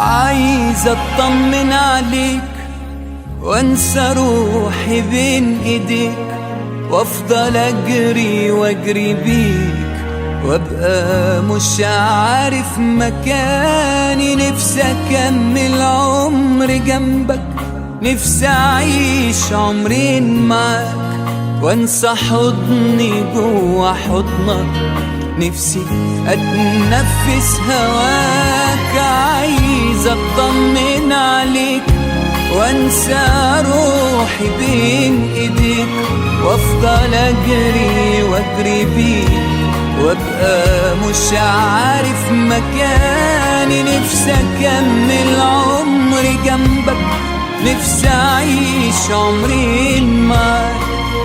عايز اطمن عليك وانسى روحي بين ايديك، وافضل اجري واجري بيك وابقى مش عارف مكاني. نفسي اكمل عمري جنبك، نفسي اعيش عمرين معاك وانسى حضني جوا حضنك. نفسي اتنفس هواك، عايز اطمن عليك وانسى روحي بين ايديك، وافضل اجري واجري بيك وابقى مش عارف مكاني. نفسي اكمل عمري جنبك، نفسي اعيش عمرين معاك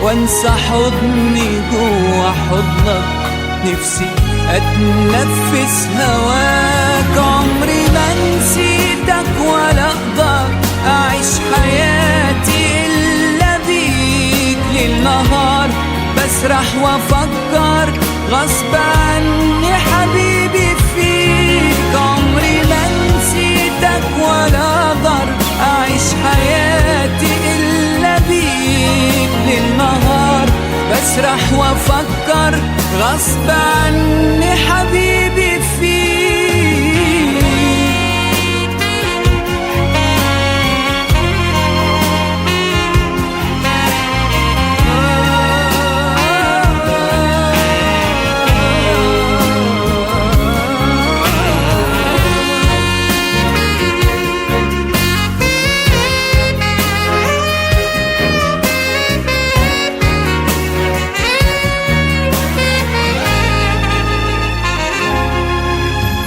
وانسى حضني جوا حضنك. نفسي اتنفس هواك، عمري ما نسيتك ولا اقدر اعيش حياتي الا بيك. ليل نهار بسرح وافكر غصب عني حبيبي فيك. عمري ما نسيتك ولا اقدر اعيش حياتي الا بيك. ليل نهار بسرح وافكر غصب عني حبيبي فيك.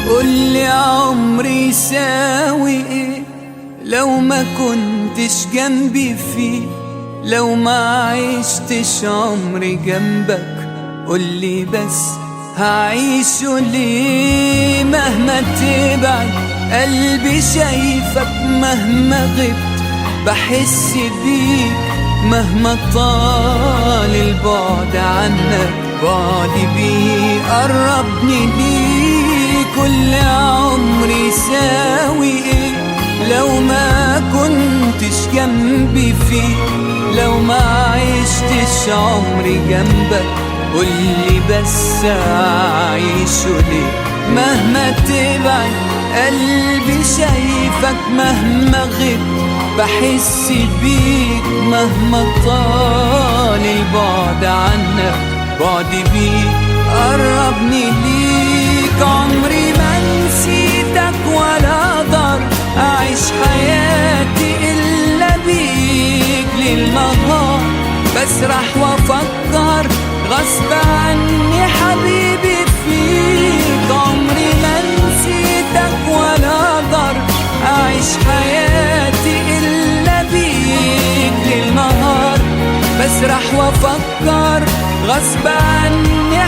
قولي عمري يساوي ايه لو ما كنتش جنبي فيه، لو ما عشتش عمري جنبك. قولي بس هعيشه ليه؟ مهما تبعد قلبي شايفك، مهما غبت بحس بيك، مهما طال البعد عنك بعدي بيه قربني ليك. كل عمري يساوي ايه لو ما كنتش جنبي فيه، لو ما عشتش عمري جنبك. قولي بس اعيشه ليه؟ مهما تبعد قلبي شايفك، مهما غبت بحس بيك، مهما طال البعد عنك بعدي بيك قربني ليك. عمري ما نسيتك ولا اقدر اعيش حياتي الا بيك. ليل نهار بسرح وافكر غصب عني حبيبي فيك. عمري ما نسيتك ولا اقدر اعيش حياتي الا بيك. ليل نهار بسرح وافكر غصب عني